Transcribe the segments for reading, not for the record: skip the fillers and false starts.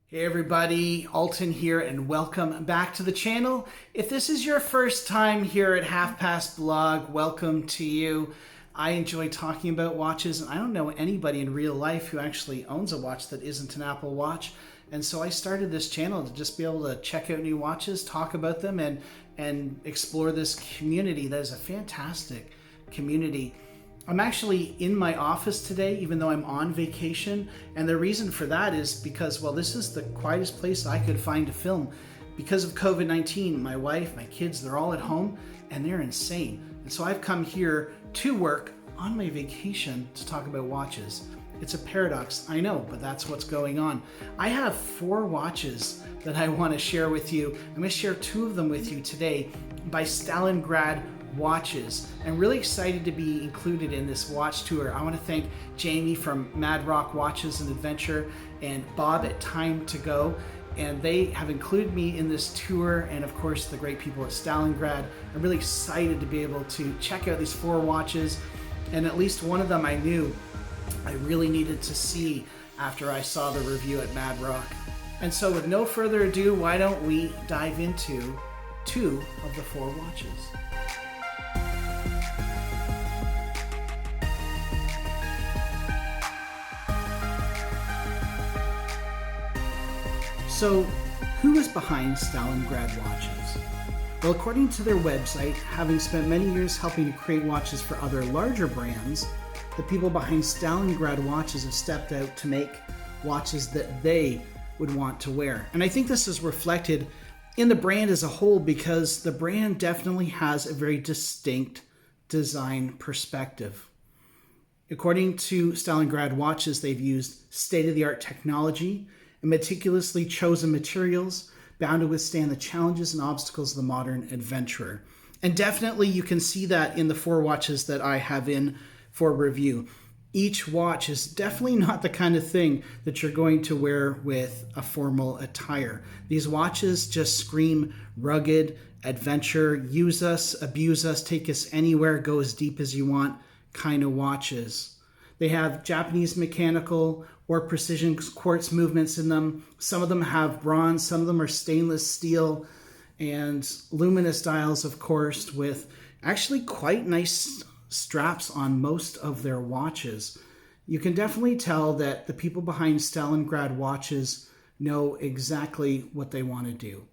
Hey everybody, Alton here and welcome back to the channel. If this is your first time here at Half Past Blog, welcome to you. I enjoy talking about watches and I don't know anybody in real life who actually owns a watch that isn't an Apple Watch. And so I started this channel to just be able to check out new watches, talk about them and explore this community that is a fantastic community. I'm actually in my office today, even though I'm on vacation. And the reason for that is because, well, this is the quietest place I could find to film. Because of COVID-19, my wife, my kids, they're all at home and they're insane. And so I've come here to work on my vacation to talk about watches. It's a paradox, I know, but that's what's going on. I have 4 watches that I want to share with you. I'm going to share 2 of them with you today by Stalingrad watches. I'm really excited to be included in this watch tour. I want to thank Jamie from Madrock Watches and Adventure and Bob at TimeToGo, and they have included me in this tour, and of course the great people at Stalingrad. I'm really excited to be able to check out these 4 watches, and at least one of them I knew I really needed to see after I saw the review at Madrock. And so with no further ado, why don't we dive into 2 of the 4 watches. So, who is behind Stalingrad watches? Well, according to their website, having spent many years helping to create watches for other larger brands, the people behind Stalingrad watches have stepped out to make watches that they would want to wear. And I think this is reflected in the brand as a whole because the brand definitely has a very distinct design perspective. According to Stalingrad watches, they've used state-of-the-art technology and meticulously chosen materials bound to withstand the challenges and obstacles of the modern adventurer. And definitely you can see that in the 4 watches that I have in for review. Each watch is definitely not the kind of thing that you're going to wear with a formal attire. These watches just scream rugged, adventure, use us, abuse us, take us anywhere, go as deep as you want kind of watches. They have Japanese mechanical or precision quartz movements in them. Some of them have bronze, some of them are stainless steel, and luminous dials, of course, with actually quite nice straps on most of their watches. You can definitely tell that the people behind Stalingrad watches know exactly what they want to do.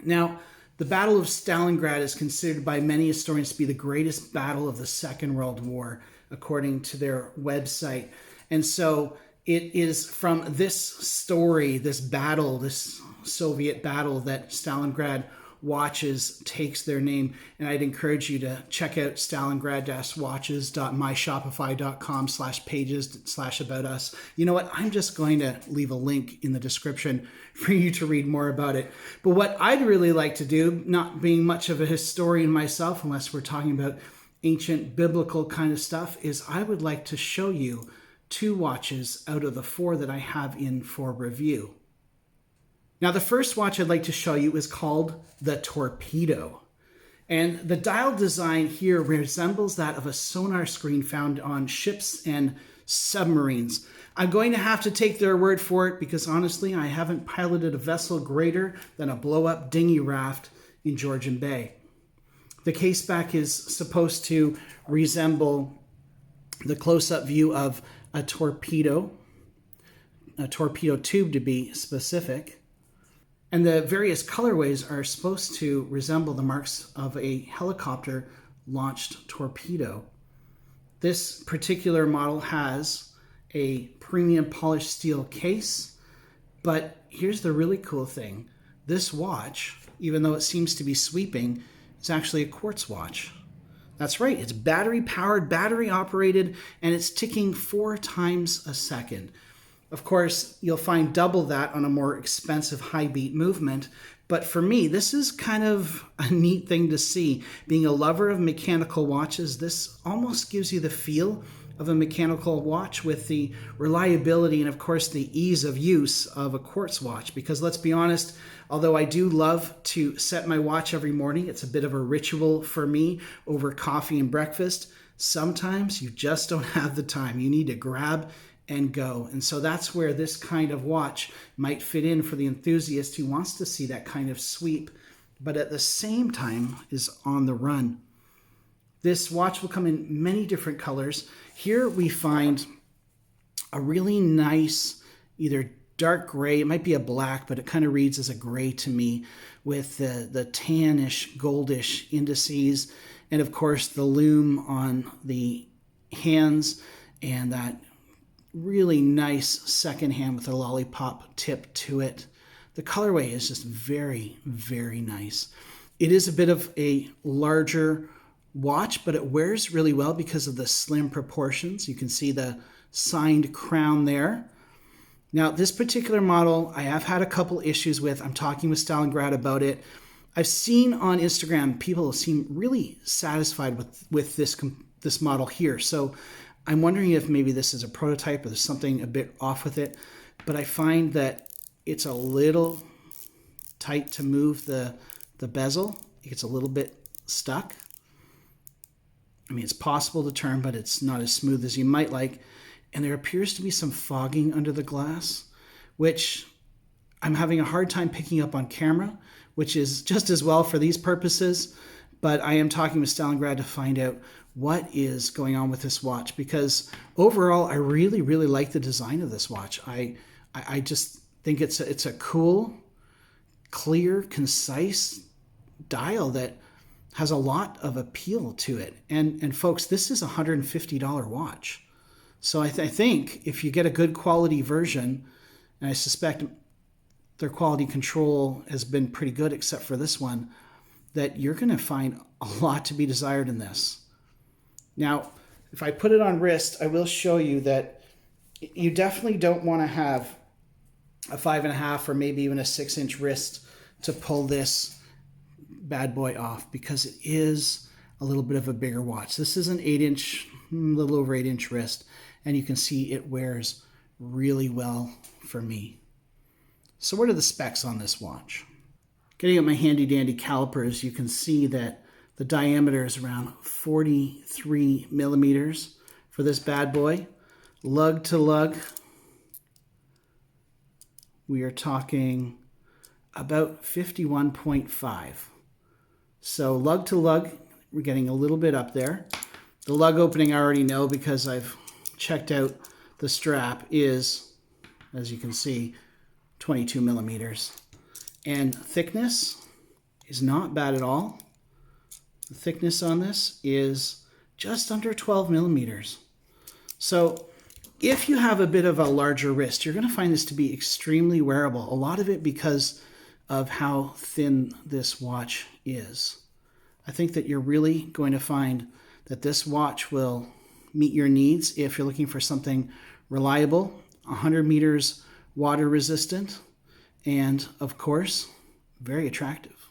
Now, the Battle of Stalingrad is considered by many historians to be the greatest battle of the Second World War, according to their website. And so it is from this story, this battle, this Soviet battle, that Stalingrad watches takes their name. And I'd encourage you to check out stalingrad-watches.myshopify.com/pages/about us. You know what? I'm just going to leave a link in the description for you to read more about it. But what I'd really like to do, not being much of a historian myself, unless we're talking about ancient biblical kind of stuff, is I would like to show you 2 watches out of the 4 that I have in for review. Now, the first watch I'd like to show you is called the Torpedo. And the dial design here resembles that of a sonar screen found on ships and submarines. I'm going to have to take their word for it because honestly, I haven't piloted a vessel greater than a blow-up dinghy raft in Georgian Bay. The caseback is supposed to resemble the close-up view of a torpedo tube to be specific. And the various colorways are supposed to resemble the marks of a helicopter-launched torpedo. This particular model has a premium polished steel case, but here's the really cool thing. This watch, even though it seems to be sweeping, it's actually a quartz watch. That's right, it's battery powered, battery operated, and it's ticking 4 times a second. Of course, you'll find double that on a more expensive high beat movement, but for me, this is kind of a neat thing to see. Being a lover of mechanical watches, this almost gives you the feel of a mechanical watch with the reliability and of course the ease of use of a quartz watch. Because let's be honest, although I do love to set my watch every morning, it's a bit of a ritual for me over coffee and breakfast, sometimes you just don't have the time. You need to grab and go. And so that's where this kind of watch might fit in for the enthusiast who wants to see that kind of sweep, but at the same time is on the run. This watch will come in many different colors. Here we find a really nice, either dark gray, it might be a black, but it kind of reads as a gray to me, with the tannish, goldish indices, and of course the lume on the hands, and that really nice second hand with a lollipop tip to it. The colorway is just very, very nice. It is a bit of a larger watch, but it wears really well because of the slim proportions. You can see the signed crown there. Now, this particular model, I have had a couple issues with. I'm talking with Stalingrad about it. I've seen on Instagram people seem really satisfied with this model here. So I'm wondering if maybe this is a prototype or there's something a bit off with it. But I find that it's a little tight to move the bezel. It gets a little bit stuck. I mean, it's possible to turn, but it's not as smooth as you might like. And there appears to be some fogging under the glass, which I'm having a hard time picking up on camera, which is just as well for these purposes. But I am talking with Stalingrad to find out what is going on with this watch, because overall, I really, really like the design of this watch. I just think it's a cool, clear, concise dial that has a lot of appeal to it. And folks, this is a $150 watch. So I think if you get a good quality version, and I suspect their quality control has been pretty good except for this one, that you're going to find a lot to be desired in this. Now, if I put it on wrist, I will show you that you definitely don't want to have a 5.5 or maybe even a 6-inch wrist to pull this bad boy off, because it is a little bit of a bigger watch. This is an 8-inch, a little over 8-inch wrist, and you can see it wears really well for me. So what are the specs on this watch? Getting at my handy dandy calipers, you can see that the diameter is around 43 millimeters for this bad boy. Lug to lug, we are talking about 51.5. So lug to lug, we're getting a little bit up there. The lug opening I already know because I've checked out the strap is, as you can see, 22 millimeters. And thickness is not bad at all. The thickness on this is just under 12 millimeters. So if you have a bit of a larger wrist, you're going to find this to be extremely wearable. A lot of it because of how thin this watch is. I think that you're really going to find that this watch will meet your needs if you're looking for something reliable, 100 meters water resistant, and of course, very attractive.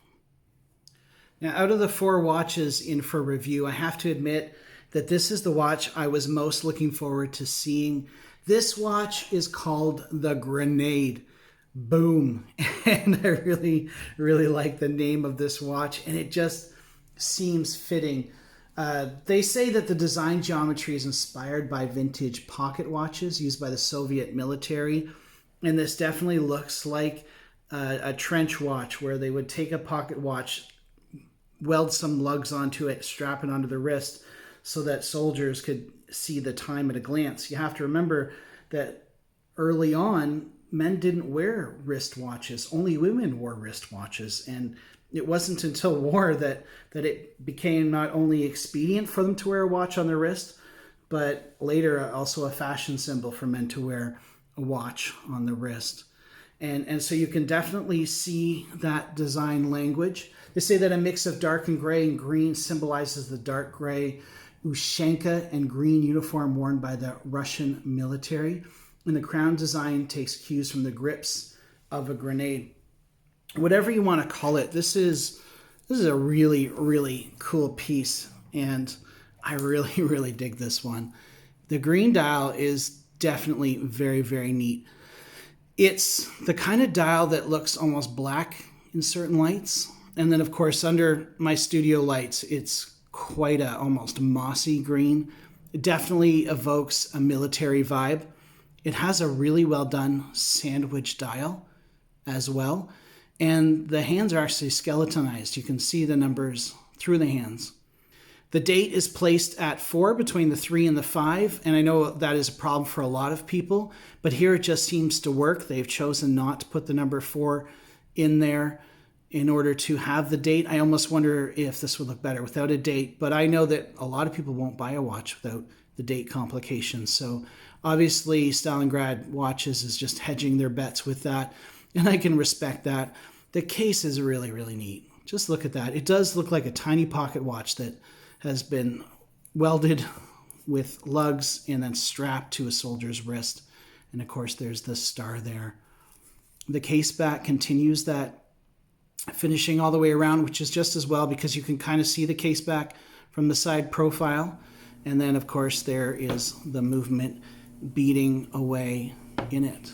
Now, out of the 4 watches in for review, I have to admit that this is the watch I was most looking forward to seeing. This watch is called the Grenade. Boom. And I really, really like the name of this watch, and it just seems fitting. They say that the design geometry is inspired by vintage pocket watches used by the Soviet military, and this definitely looks like a trench watch where they would take a pocket watch, weld some lugs onto it, strap it onto the wrist so that soldiers could see the time at a glance. You have to remember that early on, men didn't wear wrist watches. Only women wore wrist watches. And it wasn't until war that it became not only expedient for them to wear a watch on their wrist, but later also a fashion symbol for men to wear a watch on the wrist. And so you can definitely see that design language. They say that a mix of dark and gray and green symbolizes the dark gray Ushanka and green uniform worn by the Russian military. And the crown design takes cues from the grips of a grenade. Whatever you want to call it, this is a really, really cool piece. And I really, really dig this one. The green dial is definitely very, very neat. It's the kind of dial that looks almost black in certain lights. And then, of course, under my studio lights, it's quite a almost mossy green. It definitely evokes a military vibe. It has a really well done sandwich dial as well. And the hands are actually skeletonized. You can see the numbers through the hands. The date is placed at 4 between the 3 and the 5. And I know that is a problem for a lot of people, but here it just seems to work. They've chosen not to put the number 4 in there in order to have the date. I almost wonder if this would look better without a date, but I know that a lot of people won't buy a watch without the date complications. So obviously Stalingrad Watches is just hedging their bets with that, and I can respect that. The case is really, really neat. Just look at that. It does look like a tiny pocket watch that has been welded with lugs and then strapped to a soldier's wrist. And of course there's the star there. The case back continues that finishing all the way around, which is just as well because you can kind of see the case back from the side profile. And then of course there is the movement beating away in it.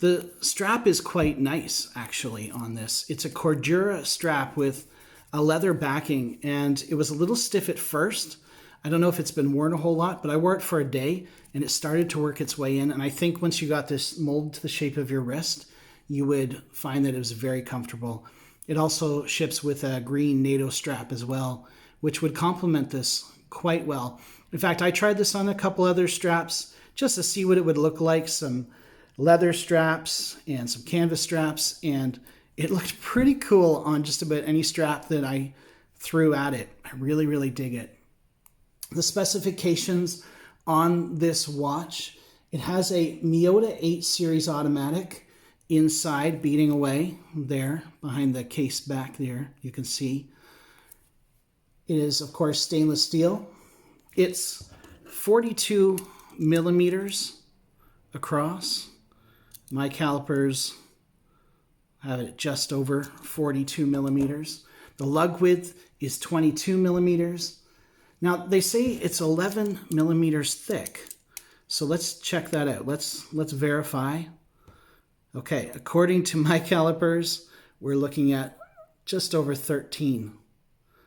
The strap is quite nice actually on this. It's a Cordura strap with a leather backing, and it was a little stiff at first. I don't know if it's been worn a whole lot, but I wore it for a day and it started to work its way in. And I think once you got this molded to the shape of your wrist, you would find that it was very comfortable. It also ships with a green NATO strap as well, which would complement this quite well. In fact, I tried this on a couple other straps just to see what it would look like. Some leather straps and some canvas straps, and it looked pretty cool on just about any strap that I threw at it. I really, really dig it. The specifications on this watch, it has a Miyota 8 series automatic inside beating away there behind the case back there. You can see it is, of course, stainless steel. It's 42 millimeters across. My calipers have it just over 42 millimeters. The lug width is 22 millimeters. Now they say it's 11 millimeters thick. So let's check that out. Let's verify. Okay, according to my calipers, we're looking at just over 13.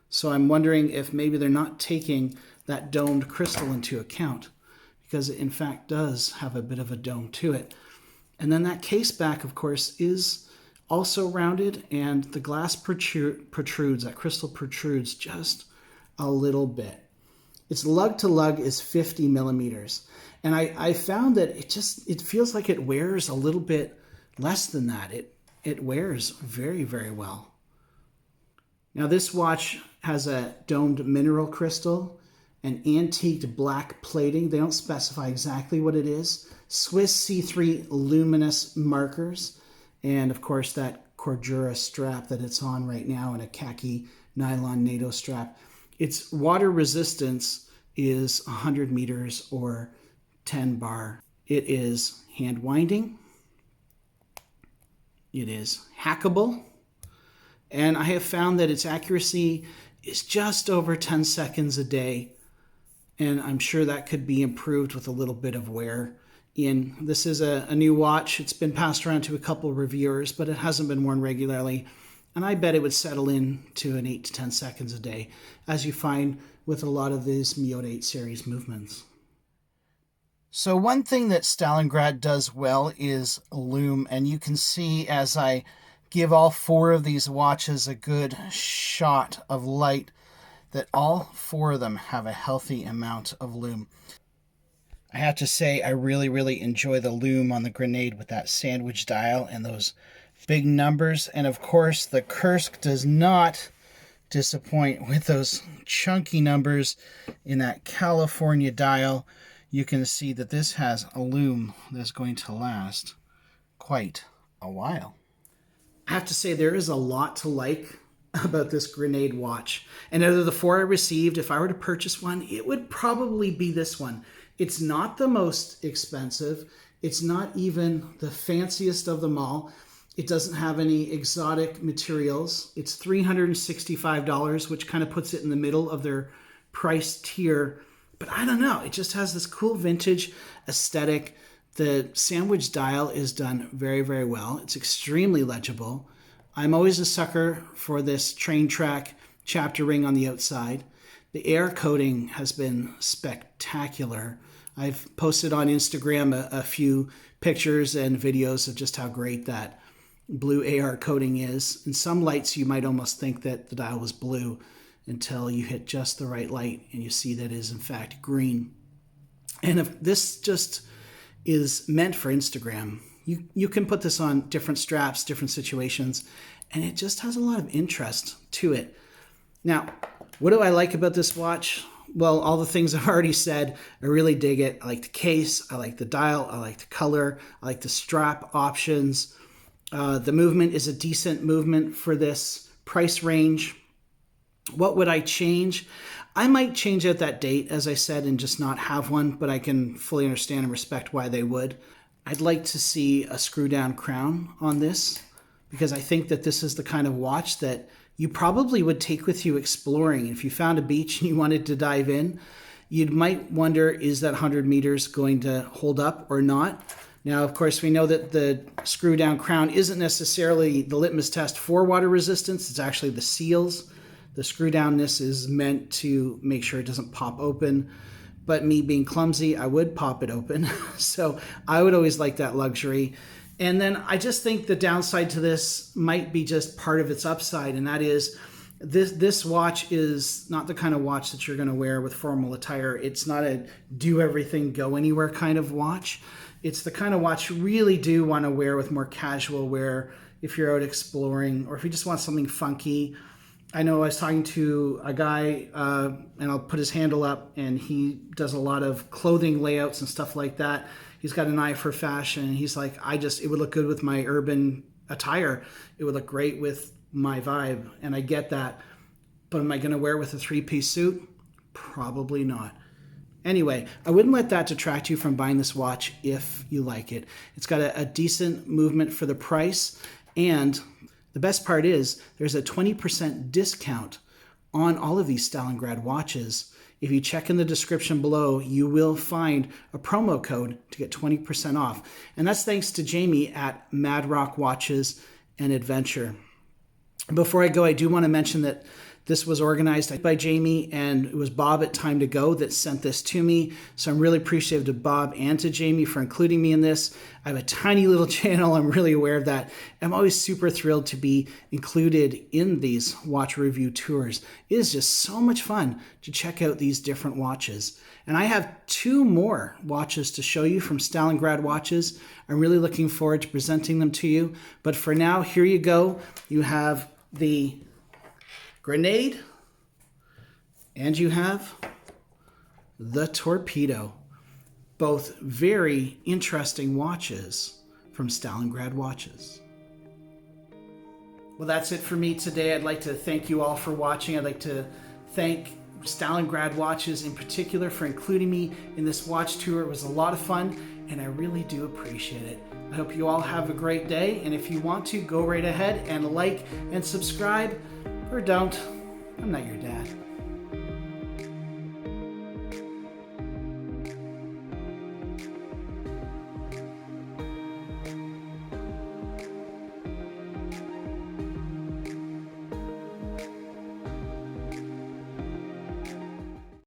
So I'm wondering if maybe they're not taking that domed crystal into account, because it in fact does have a bit of a dome to it. And then that case back, of course, is also rounded, and the glass protrudes, that crystal protrudes just a little bit. Its lug to lug is 50 millimeters. And I found that it feels like it wears a little bit less than that. It wears very, very well. Now this watch has a domed mineral crystal, an antiqued black plating. They don't specify exactly what it is. Swiss C3 luminous markers, and of course that Cordura strap that it's on right now, and a khaki nylon NATO strap. Its water resistance is 100 meters or 10 bar. It is hand winding. It is hackable. And I have found that its accuracy is just over 10 seconds a day. And I'm sure that could be improved with a little bit of wear in. This is a new watch. It's been passed around to a couple of reviewers, but it hasn't been worn regularly. And I bet it would settle in to an 8 to 10 seconds a day, as you find with a lot of these Miyota 8 series movements. So one thing that Stalingrad does well is lume, and you can see as I give all 4 of these watches a good shot of light that all 4 of them have a healthy amount of lume. I have to say I really, really enjoy the lume on the Grenade with that sandwich dial and those big numbers. And of course the Kursk does not disappoint with those chunky numbers in that California dial. You can see that this has a lume that's going to last quite a while. I have to say there is a lot to like about this Grenade watch. And out of the 4 I received, if I were to purchase one, it would probably be this one. It's not the most expensive. It's not even the fanciest of them all. It doesn't have any exotic materials. It's $365, which kind of puts it in the middle of their price tier. But I don't know. It just has this cool vintage aesthetic. The sandwich dial is done very, very well. It's extremely legible. I'm always a sucker for this train track chapter ring on the outside. The air coating has been spectacular I've posted on Instagram a few pictures and videos of just how great that blue AR coating is. In some lights, you might almost think that the dial was blue until you hit just the right light and you see that it is in fact green. And if this just is meant for Instagram, you can put this on different straps, different situations, and it just has a lot of interest to it. Now, what do I like about this watch? Well, all the things I've already said. I really dig it. I like the case, I like the dial, I like the color, I like the strap options. The movement is a decent movement for this price range. What would I change? I might change out that date, as I said, and just not have one, but I can fully understand and respect why they would. I'd like to see a screw down crown on this, because I think that this is the kind of watch that you probably would take with you exploring. If you found a beach and you wanted to dive in, you might wonder, is that 100 meters going to hold up or not? Now, of course, we know that the screw down crown isn't necessarily the litmus test for water resistance. It's actually the seals. The screw downness is meant to make sure it doesn't pop open. But me being clumsy, I would pop it open. So I would always like that luxury. And then I just think the downside to this might be just part of its upside, and that is this watch is not the kind of watch that you're going to wear with formal attire. It's not a do everything, go anywhere kind of watch. It's the kind of watch you really do want to wear with more casual wear if you're out exploring, or if you just want something funky. I know I was talking to a guy, and I'll put his handle up, and he does a lot of clothing layouts and stuff like that. He's got an eye for fashion, and he's like, it would look good with my urban attire. It would look great with my vibe, and I get that. But am I going to wear it with a three-piece suit? Probably not. Anyway, I wouldn't let that detract you from buying this watch if you like it. It's got a decent movement for the price, and the best part is there's a 20% discount on all of these Stalingrad watches. If you check in the description below, you will find a promo code to get 20% off. And that's thanks to Jamie at Madrock Watches and Adventure. Before I go, I do want to mention that this was organized by Jamie, and it was Bob at TimeToGo that sent this to me. So I'm really appreciative to Bob and to Jamie for including me in this. I have a tiny little channel. I'm really aware of that. I'm always super thrilled to be included in these watch review tours. It is just so much fun to check out these different watches. And I have 2 more watches to show you from Stalingrad Watches. I'm really looking forward to presenting them to you. But for now, here you go. You have the Grenade, and you have the Torpedo. Both very interesting watches from Stalingrad Watches. Well, that's it for me today. I'd like to thank you all for watching. I'd like to thank Stalingrad Watches in particular for including me in this watch tour. It was a lot of fun, and I really do appreciate it. I hope you all have a great day, and if you want to, go right ahead and like and subscribe. Or don't. I'm not your dad.